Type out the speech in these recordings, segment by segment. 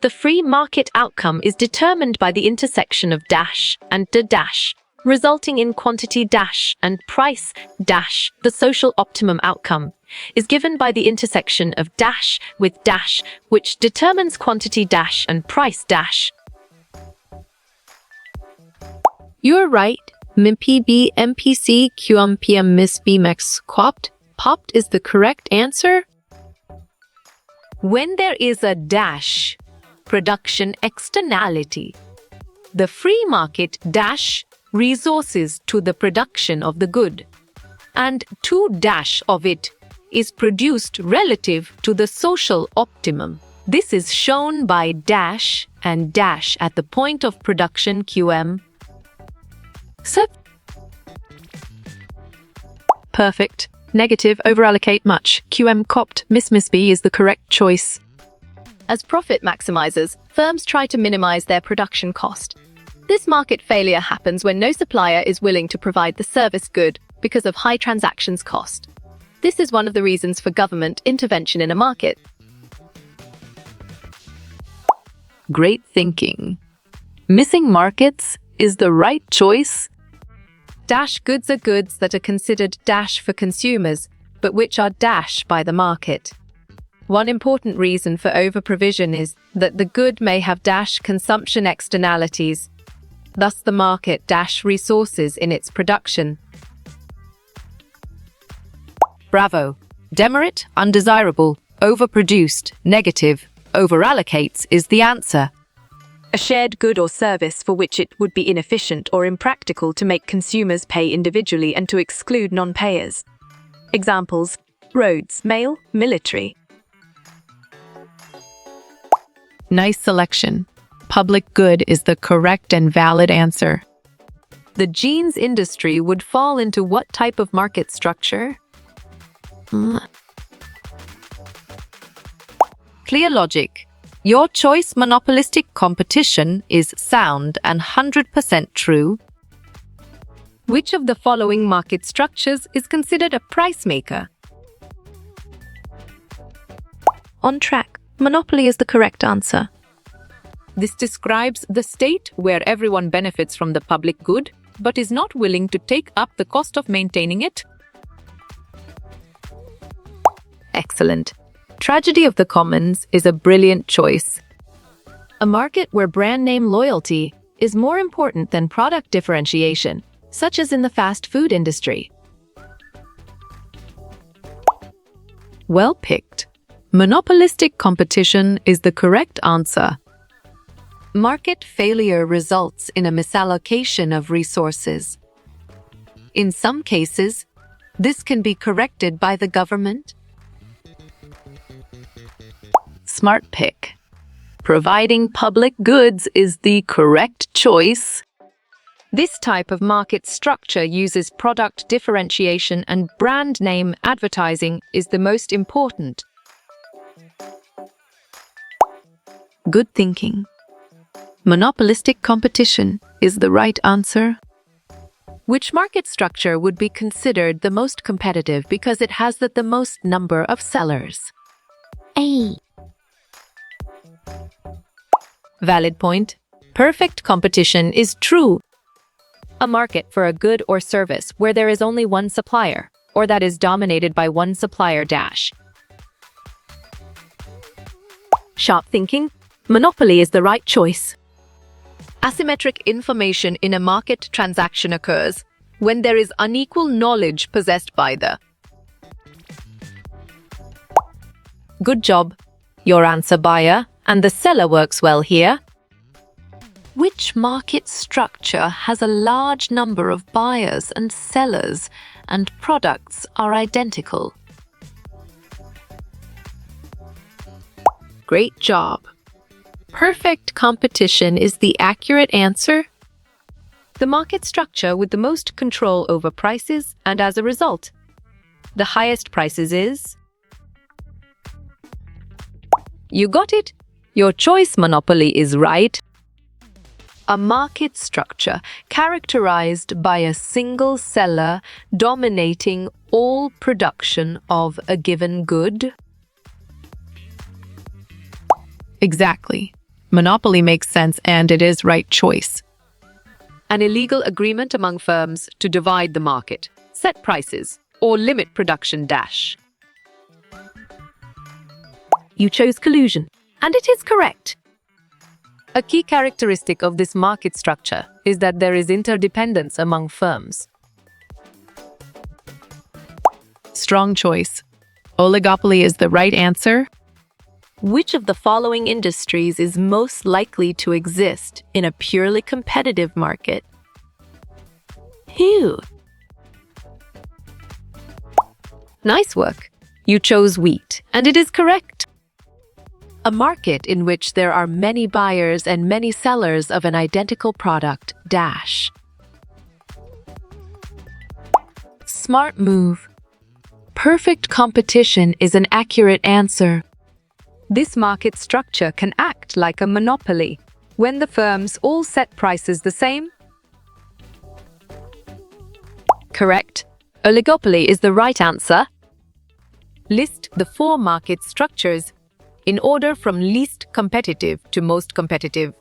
The free market outcome is determined by the intersection of dash and the dash, resulting in quantity dash and price dash. The social optimum outcome is given by the intersection of dash with dash, which determines quantity dash and price dash. You're right. MPB, MPC, QMPM, Miss BMX, QOPT. POPT is the correct answer. When there is a dash, production externality, the free market dash resources to the production of the good, and 2 dash of it is produced relative to the social optimum. This is shown by dash and dash at the point of production QM. Perfect. Negative, overallocate much. QM COPT, Miss B is the correct choice. As profit maximizers, firms try to minimize their production cost. This market failure happens when no supplier is willing to provide the service good because of high transactions cost. This is one of the reasons for government intervention in a market. Great thinking. Missing markets is the right choice. Dash goods are goods that are considered dash for consumers, but which are dash by the market. One important reason for over-provision is that the good may have dash consumption externalities. Thus the market dash resources in its production. Bravo. Demerit, undesirable, overproduced, negative, overallocates is the answer. A shared good or service for which it would be inefficient or impractical to make consumers pay individually and to exclude non-payers. Examples: roads, mail, military. Nice selection. Public good is the correct and valid answer. The jeans industry would fall into what type of market structure? Clear logic. Your choice monopolistic competition is sound and 100% true. Which of the following market structures is considered a price maker? On track. Monopoly is the correct answer. This describes the state where everyone benefits from the public good, but is not willing to take up the cost of maintaining it. Excellent. Tragedy of the Commons is a brilliant choice. A market where brand name loyalty is more important than product differentiation, such as in the fast food industry. Well picked. Monopolistic competition is the correct answer. Market failure results in a misallocation of resources. In some cases, this can be corrected by the government. Smart pick. Providing public goods is the correct choice. This type of market structure uses product differentiation, and brand name advertising is the most important. Good thinking. Monopolistic competition is the right answer. Which market structure would be considered the most competitive because it has the most number of sellers? A. Valid point. Perfect competition is true. A market for a good or service where there is only one supplier, or that is dominated by one supplier dash. Sharp thinking. Monopoly is the right choice. Asymmetric information in a market transaction occurs when there is unequal knowledge possessed by the. Good job. Your answer, buyer, and the seller works well here. Which market structure has a large number of buyers and sellers and products are identical? Great job. Perfect competition is the accurate answer. The market structure with the most control over prices, and as a result, the highest prices is. You got it. Your choice monopoly is right. A market structure characterized by a single seller dominating all production of a given good. Exactly. Monopoly makes sense and it is right choice. An illegal agreement among firms to divide the market, set prices, or limit production dash. You chose collusion, and it is correct. A key characteristic of this market structure is that there is interdependence among firms. Strong choice. Oligopoly is the right answer. Which of the following industries is most likely to exist in a purely competitive market? Phew. Nice work. You chose wheat, and it is correct. A market in which there are many buyers and many sellers of an identical product dash. Smart move. Perfect competition is an accurate answer. This market structure can act like a monopoly when the firms all set prices the same. Correct. Oligopoly is the right answer. List the 4 market structures in order from least competitive to most competitive.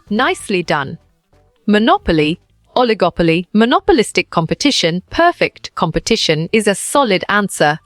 Nicely done. Monopoly, oligopoly, monopolistic competition, perfect competition is a solid answer.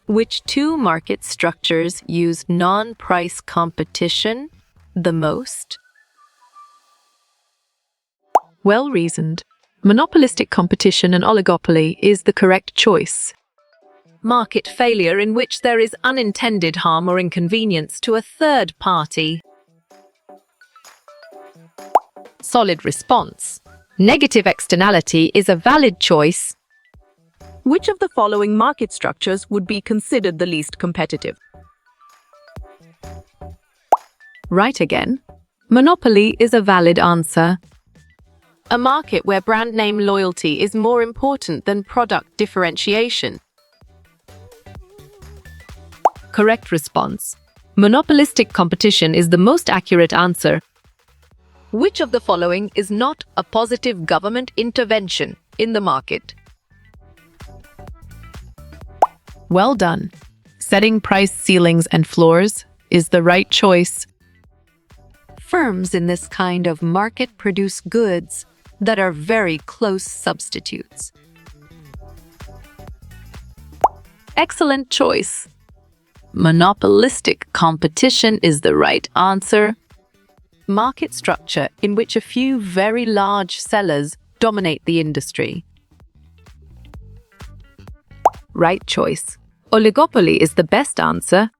Which 2 market structures use non-price competition the most? Well reasoned. Monopolistic competition and oligopoly is the correct choice. Market failure in which there is unintended harm or inconvenience to a third party. Solid response. Negative externality is a valid choice. Which of the following market structures would be considered the least competitive? Right again. Monopoly is a valid answer. A market where brand name loyalty is more important than product differentiation. Correct response. Monopolistic competition is the most accurate answer. Which of the following is not a positive government intervention in the market? Well done. Setting price ceilings and floors is the right choice. Firms in this kind of market produce goods that are very close substitutes. Excellent choice. Monopolistic competition is the right answer. Market structure in which a few very large sellers dominate the industry. Right choice. Oligopoly is the best answer.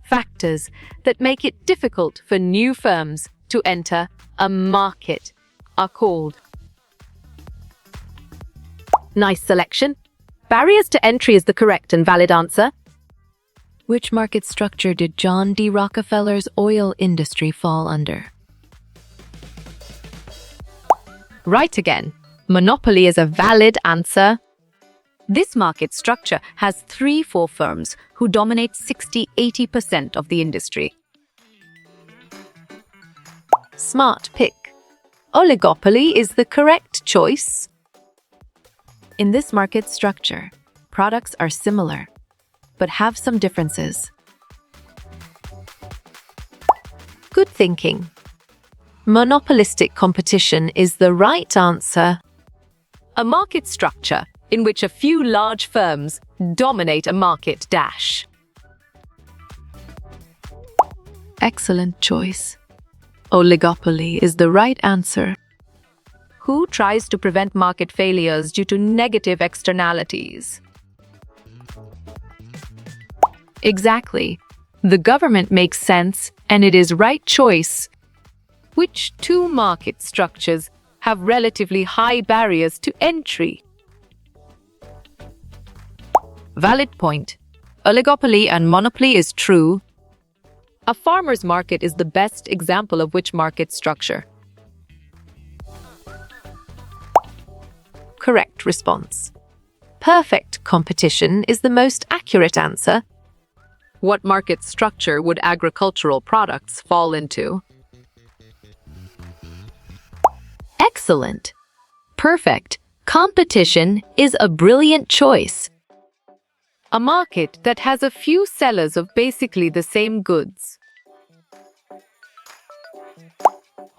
Factors that make it difficult for new firms to enter a market are called. Nice selection. Barriers to entry is the correct and valid answer. Which market structure did John D. Rockefeller's oil industry fall under? Right again. Monopoly is a valid answer. This market structure has 3-4 firms who dominate 60-80% of the industry. Smart pick. Oligopoly is the correct choice. In this market structure, products are similar, but have some differences. Good thinking. Monopolistic competition is the right answer. A market structure in which a few large firms dominate a market dash. Excellent choice. Oligopoly is the right answer. Who tries to prevent market failures due to negative externalities? Exactly. The government makes sense, and it is right choice. Which 2 market structures have relatively high barriers to entry? Valid point. Oligopoly and monopoly is true. A farmer's market is the best example of which market structure? Correct response. Perfect competition is the most accurate answer. What market structure would agricultural products fall into? Excellent. Perfect competition is a brilliant choice. A market that has a few sellers of basically the same goods.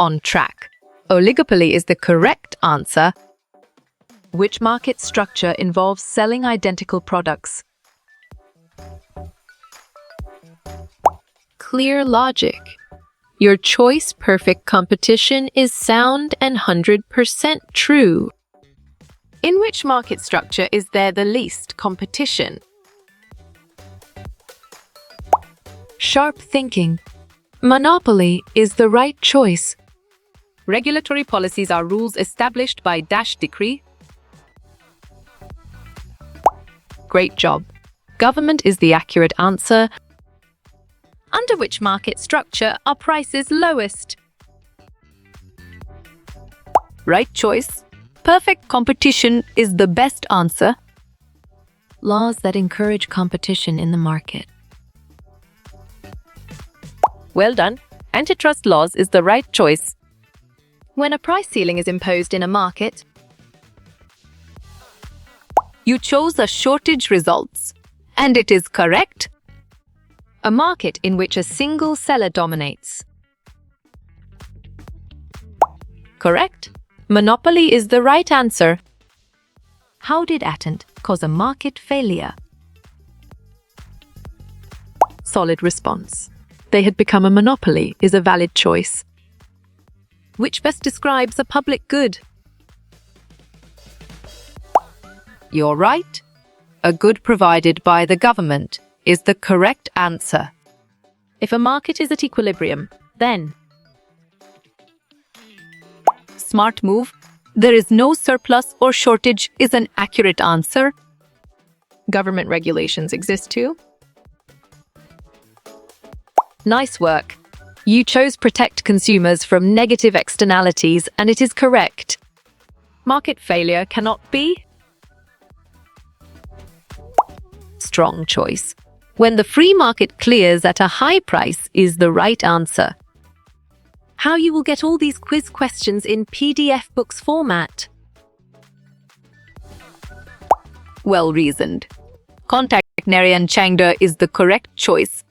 On track. Oligopoly is the correct answer. Which market structure involves selling identical products? Clear logic. Your choice perfect competition is sound and 100% true. In which market structure is there the least competition? Sharp thinking. Monopoly is the right choice. Regulatory policies are rules established by dash decree. Great job. Government is the accurate answer. Under which market structure are prices lowest? Right choice. Perfect competition is the best answer. Laws that encourage competition in the market. Well done. Antitrust laws is the right choice. When a price ceiling is imposed in a market, you chose a shortage results, and it is correct. A market in which a single seller dominates. Correct. Monopoly is the right answer. How did Atent cause a market failure? Solid response. They had become a monopoly is a valid choice. Which best describes a public good? You're right. A good provided by the government is the correct answer. If a market is at equilibrium, then smart move. There is no surplus or shortage is an accurate answer. Government regulations exist too. Nice work. You chose protect consumers from negative externalities, and it is correct. Market failure cannot be. Strong choice. When the free market clears at a high price is the right answer. How you will get all these quiz questions in PDF books format? Well reasoned. Contact Narayan Changda is the correct choice.